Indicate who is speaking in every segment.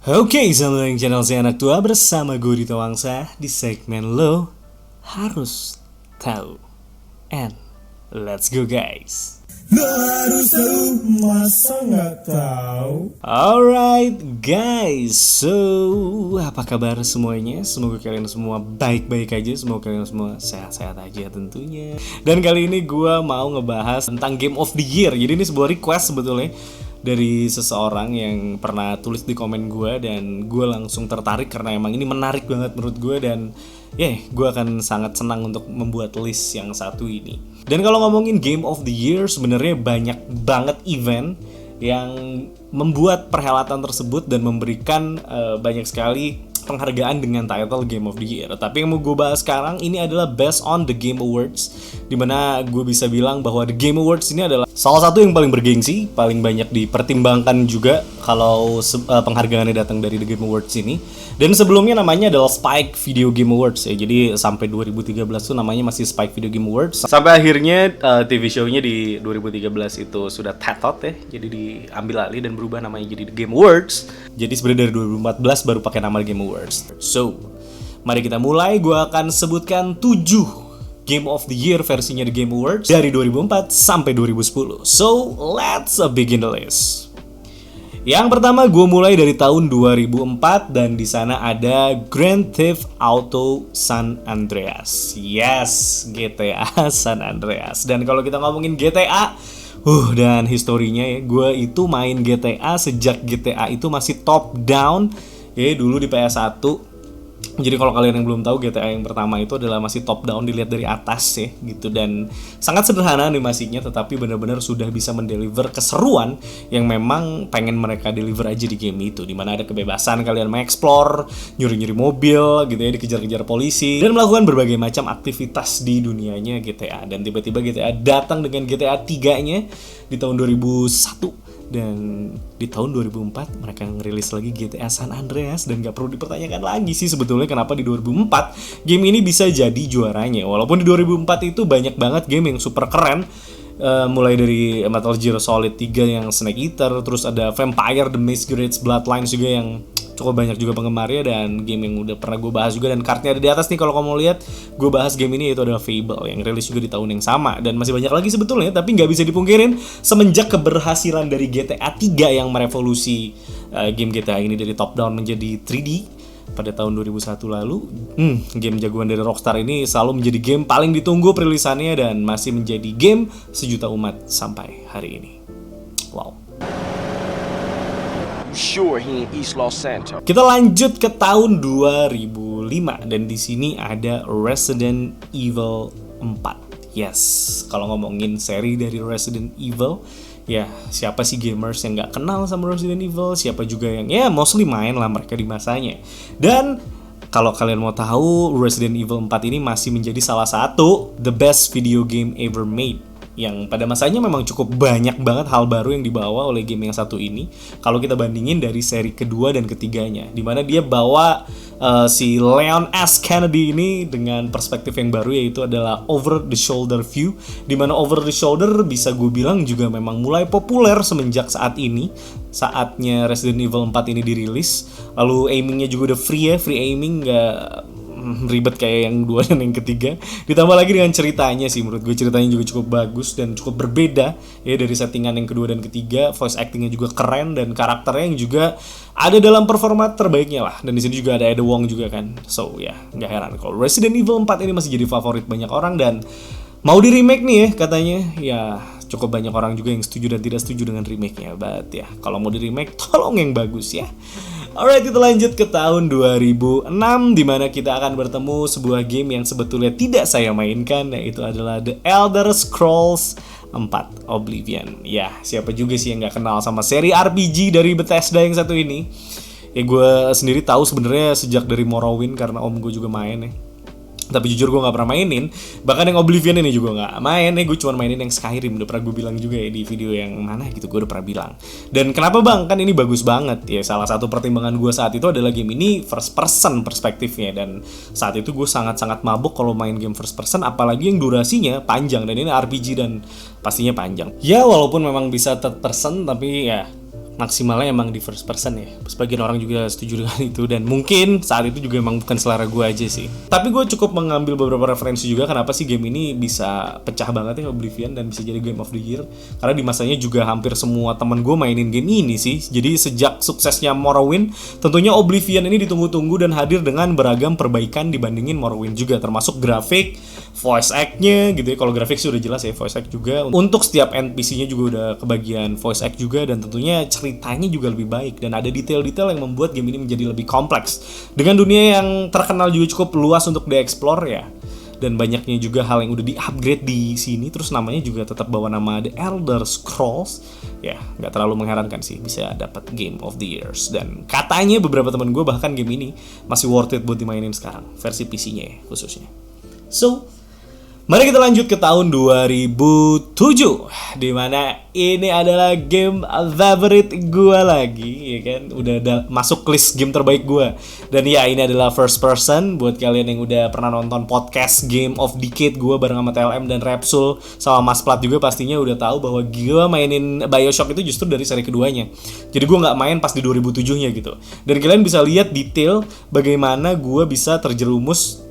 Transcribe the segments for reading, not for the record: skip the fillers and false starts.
Speaker 1: Oke, selamat datang di channel saya Anak Tua bersama gue Dito Wangsa di segmen Lo Harus Tahu. And let's go guys.
Speaker 2: Lo harus tahu, masa nggak tahu?
Speaker 1: Alright guys, so apa kabar semuanya? Semoga kalian semua baik-baik aja, semoga kalian semua sehat-sehat aja tentunya. Dan kali ini gue mau ngebahas tentang Game of the Year. Jadi ini sebuah request sebetulnya dari seseorang yang pernah tulis di komen gue, dan gue langsung tertarik karena emang ini menarik banget menurut gue, dan gue akan sangat senang untuk membuat list yang satu ini. Dan kalau ngomongin Game of the Year, sebenarnya banyak banget event yang membuat perhelatan tersebut dan memberikan banyak sekali penghargaan dengan title Game of the Year. Tapi yang mau gue bahas sekarang ini adalah based on the Game Awards, dimana gue bisa bilang bahwa the Game Awards ini adalah salah satu yang paling bergengsi, paling banyak dipertimbangkan juga kalau penghargaannya datang dari the Game Awards ini. Dan sebelumnya namanya adalah Spike Video Game Awards ya. Jadi sampai 2013 tuh namanya masih Spike Video Game Awards. Sampai akhirnya TV show-nya di 2013 itu sudah tatot ya. Jadi diambil alih dan berubah namanya jadi The Game Awards. Jadi sebenarnya dari 2014 baru pakai nama Game Awards. So, mari kita mulai. Gue akan sebutkan 7 Game of the Year versinya The Game Awards dari 2004 sampai 2010. So, let's begin the list. Yang pertama gue mulai dari tahun 2004 dan di sana ada Grand Theft Auto San Andreas. Yes, GTA San Andreas. Dan kalau kita ngomongin GTA, dan historinya ya, gue itu main GTA sejak GTA itu masih top down ya, dulu di PS1. Jadi kalau kalian yang belum tahu, GTA yang pertama itu adalah masih top down, dilihat dari atas ya gitu, dan sangat sederhana animasinya, tetapi benar-benar sudah bisa mendeliver keseruan yang memang pengen mereka deliver aja di game itu, dimana ada kebebasan kalian mengeksplor, nyuri-nyuri mobil gitu ya, dikejar-kejar polisi, dan melakukan berbagai macam aktivitas di dunianya GTA. Dan tiba-tiba GTA datang dengan GTA 3-nya di tahun 2001. Dan di tahun 2004 mereka ngerilis lagi GTA San Andreas, dan gak perlu dipertanyakan lagi sih sebetulnya kenapa di 2004 game ini bisa jadi juaranya. Walaupun di 2004 itu banyak banget game yang super keren, mulai dari Metal Gear Solid 3 yang Snake Eater, terus ada Vampire The Masquerade's Bloodlines juga yang cukup banyak juga penggemarnya, dan game yang udah pernah gue bahas juga dan kartnya ada di atas nih kalau kamu mau lihat. Gue bahas game ini, yaitu adalah Fable yang rilis juga di tahun yang sama, dan masih banyak lagi sebetulnya, tapi nggak bisa dipungkirin semenjak keberhasilan dari GTA 3 yang merevolusi game GTA ini dari top down menjadi 3D pada tahun 2001 lalu. Game jagoan dari Rockstar ini selalu menjadi game paling ditunggu perilisannya, dan masih menjadi game sejuta umat sampai hari ini. Wow.
Speaker 3: Sure he in East Los Santos.
Speaker 1: Kita lanjut ke tahun 2005, dan di sini ada Resident Evil 4. Yes, kalau ngomongin seri dari Resident Evil, ya siapa sih gamers yang nggak kenal sama Resident Evil? Siapa juga yang mostly main lah mereka di masanya. Dan kalau kalian mau tahu, Resident Evil 4 ini masih menjadi salah satu the best video game ever made, yang pada masanya memang cukup banyak banget hal baru yang dibawa oleh game yang satu ini kalau kita bandingin dari seri kedua dan ketiganya, dimana dia bawa si Leon S. Kennedy ini dengan perspektif yang baru, yaitu adalah over the shoulder view, dimana over the shoulder bisa gue bilang juga memang mulai populer semenjak saat ini, saatnya Resident Evil 4 ini dirilis. Lalu aimingnya juga udah free aiming, gak ribet kayak yang 2 dan yang ketiga. Ditambah lagi dengan ceritanya sih, menurut gue ceritanya juga cukup bagus dan cukup berbeda ya dari settingan yang kedua dan ketiga. Voice actingnya juga keren, dan karakternya yang juga ada dalam performa terbaiknya lah. Dan di sini juga ada Ada Wong juga kan. So nggak heran kalau Resident Evil 4 ini masih jadi favorit banyak orang, dan mau di remake nih ya katanya. Ya cukup banyak orang juga yang setuju dan tidak setuju dengan remake-nya. But kalau mau di remake, tolong yang bagus ya. Alright, kita lanjut ke tahun 2006, dimana kita akan bertemu sebuah game yang sebetulnya tidak saya mainkan, yaitu adalah The Elder Scrolls 4 Oblivion. Ya, siapa juga sih yang gak kenal sama seri RPG dari Bethesda yang satu ini? Ya gue sendiri tahu sebenarnya sejak dari Morrowind, karena om gue juga main ya. Tapi jujur gue gak pernah mainin. Bahkan yang Oblivion ini juga gak main ya. Gue cuma mainin yang Skyrim. Udah pernah gue bilang juga ya di video yang mana gitu. Gue udah pernah bilang. Dan kenapa bang? Kan ini bagus banget. Ya salah satu pertimbangan gue saat itu adalah game ini first person perspektifnya. Dan saat itu gue sangat-sangat mabuk kalau main game first person. Apalagi yang durasinya panjang. Dan ini RPG dan pastinya panjang. Ya walaupun memang bisa third person, tapi ya maksimalnya emang di first person ya. Sebagian orang juga setuju dengan itu, dan mungkin saat itu juga emang bukan selera gue aja sih. Tapi gue cukup mengambil beberapa referensi juga kenapa sih game ini bisa pecah banget ya, Oblivion, dan bisa jadi Game of the Year. Karena di masanya juga hampir semua teman gue mainin game ini sih. Jadi sejak suksesnya Morrowind, tentunya Oblivion ini ditunggu-tunggu dan hadir dengan beragam perbaikan dibandingin Morrowind juga, termasuk grafik, voice act-nya gitu ya. Kalau grafik sih udah jelas ya, voice act juga. Untuk setiap NPC-nya juga udah kebagian voice act juga, dan tentunya ceritanya juga lebih baik, dan ada detail-detail yang membuat game ini menjadi lebih kompleks dengan dunia yang terkenal juga cukup luas untuk dieksplor ya, dan banyaknya juga hal yang udah di-upgrade di sini. Terus namanya juga tetap bawa nama The Elder Scrolls ya, nggak terlalu mengherankan sih bisa dapat Game of the Years. Dan katanya beberapa teman gue bahkan game ini masih worth it buat dimainin sekarang, versi PC-nya ya khususnya. So mari kita lanjut ke tahun 2007, dimana ini adalah game favorit gue lagi, ya kan? Udah masuk list game terbaik gue. Dan ya, ini adalah first person. Buat kalian yang udah pernah nonton podcast Game of Decade gue bareng sama TLM dan Repsul sama Mas Plat juga, pastinya udah tahu bahwa gue mainin BioShock itu justru dari seri keduanya. Jadi gue nggak main pas di 2007-nya gitu. Dan kalian bisa lihat detail bagaimana gue bisa terjerumus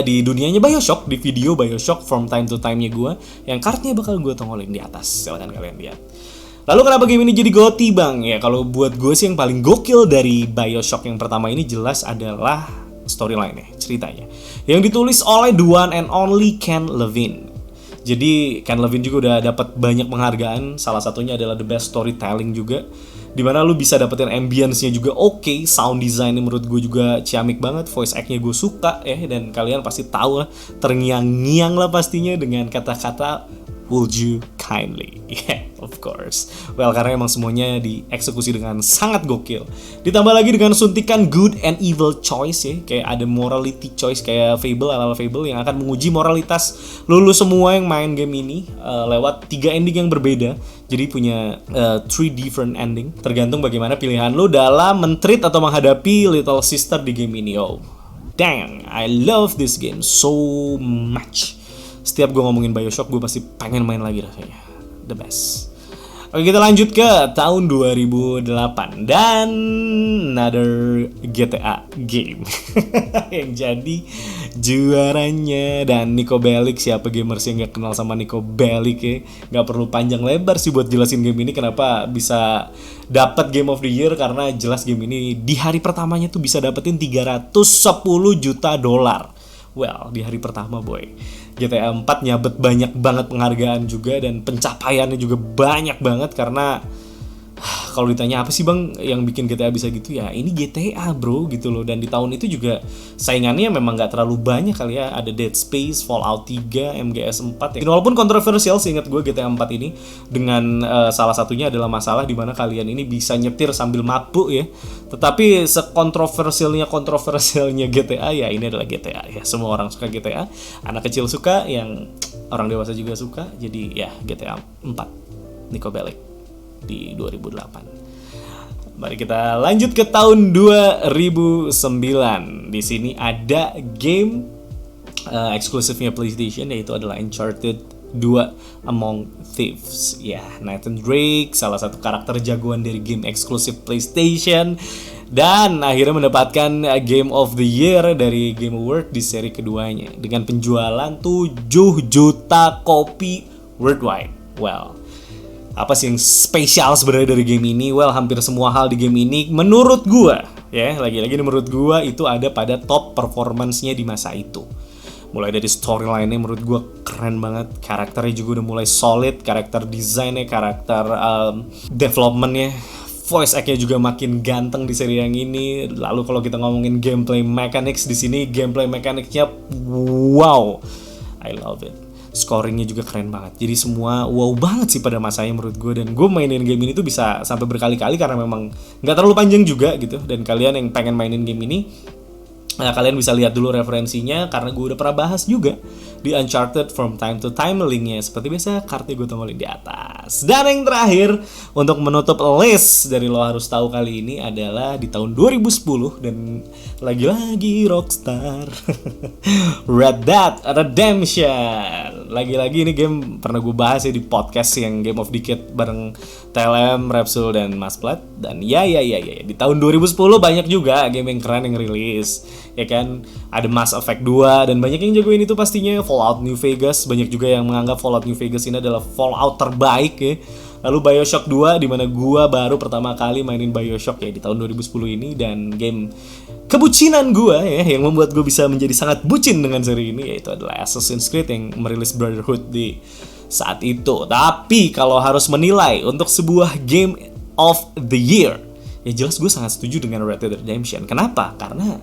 Speaker 1: di dunianya BioShock, di video BioShock from time to time-nya gue, yang kartnya bakal gue tongolin di atas, silahkan kalian lihat. Lalu kenapa game ini jadi GOTY bang? Ya kalau buat gue sih yang paling gokil dari BioShock yang pertama ini jelas adalah storyline-nya, ceritanya, yang ditulis oleh the one and only Ken Levine. Jadi Ken Levine juga udah dapat banyak penghargaan, salah satunya adalah the best storytelling juga, dimana lu bisa dapetin ambience-nya juga oke, sound design-nya menurut gue juga ciamik banget, voice act-nya gue suka ya, dan kalian pasti tahu lah, terngiang-ngiang lah pastinya dengan kata-kata would you kindly, yeah, of course. Well, karena emang semuanya dieksekusi dengan sangat gokil. Ditambah lagi dengan suntikan good and evil choice ya, kayak ada morality choice kayak Fable, ala-ala Fable yang akan menguji moralitas lulu semua yang main game ini lewat 3 ending yang berbeda. Jadi punya 3 different ending, tergantung bagaimana pilihan lo dalam men-treat atau menghadapi little sister di game ini. Oh, dang, I love this game so much. Setiap gue ngomongin BioShock, gue pasti pengen main lagi rasanya. The best. Oke, kita lanjut ke tahun 2008 dan another GTA game yang jadi juaranya. Dan Niko Bellic, siapa gamers yang gak kenal sama Niko Bellic ya, gak perlu panjang lebar sih buat jelasin game ini kenapa bisa dapat Game of the Year, karena jelas game ini di hari pertamanya tuh bisa dapetin $310 juta. Well, di hari pertama boy, GTA 4 nyabet banyak banget penghargaan juga, dan pencapaiannya juga banyak banget. Karena kalau ditanya apa sih bang yang bikin GTA bisa gitu, ya ini GTA bro gitu loh. Dan di tahun itu juga saingannya memang gak terlalu banyak kali ya. Ada Dead Space, Fallout 3, MGS 4 ya. Walaupun kontroversial seingat gue GTA 4 ini, dengan salah satunya adalah masalah dimana kalian ini bisa nyetir sambil mabuk ya. Tetapi sekontroversialnya GTA, ya ini adalah GTA ya. Semua orang suka GTA, anak kecil suka, yang orang dewasa juga suka. Jadi ya GTA 4 Niko Bellic di 2008. Mari kita lanjut ke tahun 2009. Di sini ada game eksklusifnya PlayStation, yaitu adalah Uncharted 2 Among Thieves. Ya, Nathan Drake, salah satu karakter jagoan dari game eksklusif PlayStation, dan akhirnya mendapatkan Game of the Year dari Game Award di seri keduanya dengan penjualan 7 juta kopi worldwide. Well, apa sih yang spesial sebenarnya dari game ini? Well, hampir semua hal di game ini menurut gua ya, lagi-lagi menurut gua itu ada pada top performance-nya di masa itu. Mulai dari storyline-nya menurut gua keren banget, karakternya juga udah mulai solid, karakter desainnya, karakter development-nya, voice act-nya juga makin ganteng di seri yang ini. Lalu kalau kita ngomongin gameplay mechanics, di sini gameplay mechanics-nya wow, I love it. Scoringnya juga keren banget. Jadi semua wow banget sih pada masanya menurut gue. Dan gue mainin game ini tuh bisa sampai berkali-kali karena memang gak terlalu panjang juga gitu. Dan kalian yang pengen mainin game ini, nah, kalian bisa lihat dulu referensinya, karena gue udah pernah bahas juga di Uncharted from time to time. Linknya seperti biasa, kartunya gue tongolin di atas. Dan yang terakhir untuk menutup list dari lo harus tahu kali ini adalah di tahun 2010, dan lagi-lagi Rockstar Red Dead Redemption. Lagi-lagi ini game pernah gue bahas ya di podcast yang Game of Decade bareng TLM, Repsul, dan Mas Plat. Dan ya di tahun 2010 banyak juga game yang keren yang rilis. Ya kan, ada Mass Effect 2 dan banyak yang jagoin itu pastinya. Fallout New Vegas, banyak juga yang menganggap Fallout New Vegas ini adalah Fallout terbaik ya. Lalu BioShock 2, dimana gua baru pertama kali mainin BioShock ya di tahun 2010 ini. Dan game kebucinan gua ya, yang membuat gua bisa menjadi sangat bucin dengan seri ini, yaitu adalah Assassin's Creed yang merilis Brotherhood di saat itu. Tapi kalau harus menilai untuk sebuah Game of the Year, ya jelas gue sangat setuju dengan Red Dead Redemption. Kenapa? Karena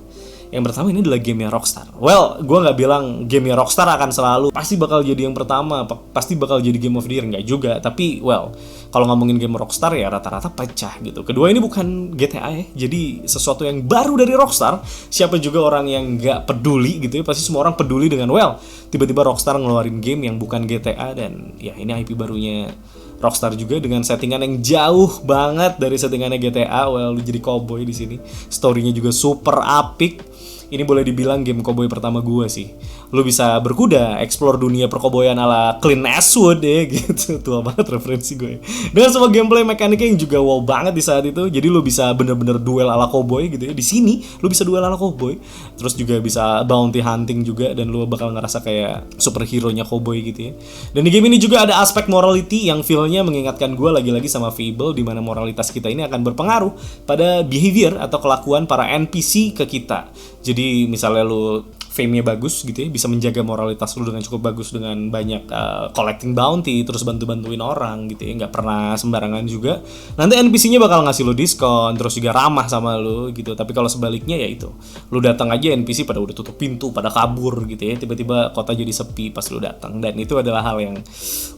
Speaker 1: yang pertama ini adalah game-nya Rockstar. Well, gue gak bilang game-nya Rockstar akan selalu pasti bakal jadi yang pertama, pasti bakal jadi Game of the Year, enggak juga. Tapi, well, kalau ngomongin game Rockstar ya rata-rata pecah gitu. Kedua, ini bukan GTA ya, jadi sesuatu yang baru dari Rockstar. Siapa juga orang yang gak peduli gitu ya, pasti semua orang peduli dengan, well, tiba-tiba Rockstar ngeluarin game yang bukan GTA. Dan ya ini IP barunya Rockstar juga dengan settingan yang jauh banget dari settingannya GTA. Well, lu jadi cowboy di sini. Story-nya juga super apik. Ini boleh dibilang game cowboy pertama gue sih. Lu bisa berkuda, explore dunia perkoboyan ala Clint Eastwood ya gitu. Tua banget referensi gue. Dengan semua gameplay mekaniknya yang juga wow banget di saat itu. Jadi lu bisa bener-bener duel ala cowboy gitu ya. Di sini lu bisa duel ala cowboy. Terus juga bisa bounty hunting juga, dan lu bakal ngerasa kayak superhero-nya cowboy gitu ya. Dan di game ini juga ada aspek morality yang feel-nya mengingatkan gue lagi-lagi sama Fable, di mana moralitas kita ini akan berpengaruh pada behavior atau kelakuan para NPC ke kita. Jadi misalnya lu fame-nya bagus gitu ya, bisa menjaga moralitas lu dengan cukup bagus dengan banyak collecting bounty, terus bantu-bantuin orang gitu ya, nggak pernah sembarangan juga. Nanti NPC-nya bakal ngasih lu diskon, terus juga ramah sama lu gitu. Tapi kalau sebaliknya ya itu, lu datang aja NPC pada udah tutup pintu, pada kabur gitu ya, tiba-tiba kota jadi sepi pas lu datang. Dan itu adalah hal yang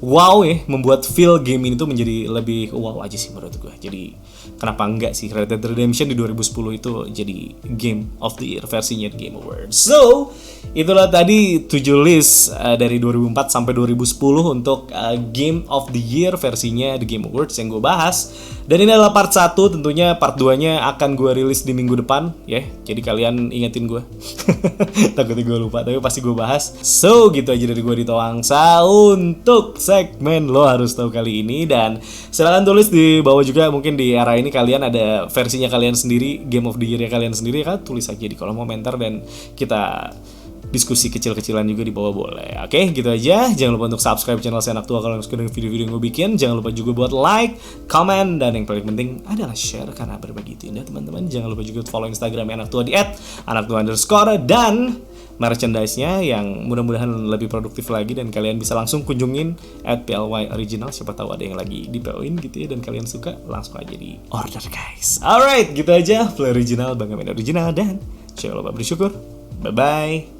Speaker 1: wow ya, membuat feel game ini tuh menjadi lebih wow aja sih menurut gue. Jadi kenapa enggak sih Red Dead Redemption di 2010 itu jadi Game of the Year versinya di Game Awards. So, itulah tadi 7 list dari 2004 sampai 2010 untuk Game of the Year versinya The Game Awards yang gue bahas. Dan ini adalah part 1, tentunya part 2-nya akan gue rilis di minggu depan ya. Jadi kalian ingetin gue. Takutnya gue lupa, tapi pasti gue bahas. So, gitu aja dari gue di Toangsa untuk segmen Lo Harus Tahu kali ini. Dan silahkan tulis di bawah juga, mungkin di era ini kalian ada versinya kalian sendiri, Game of the Year-nya kalian sendiri kan, tulis aja di kolom komentar dan kita diskusi kecil-kecilan juga di bawah boleh. Oke, gitu aja. Jangan lupa untuk subscribe channel saya Anak Tua kalau suka dengan video-video yang gue bikin. Jangan lupa juga buat like, comment, dan yang paling penting adalah share, karena berbagi itu indah teman-teman. Jangan lupa juga follow Instagram Anak Tua di @anaktua_, dan merchandise-nya yang mudah-mudahan lebih produktif lagi dan kalian bisa langsung kunjungin @PLY Original. Siapa tahu ada yang lagi di PO-in gitu ya dan kalian suka, langsung aja di order guys. Alright, gitu aja. Play Original, Bang Amin Original, dan jangan lupa bersyukur. Bye-bye.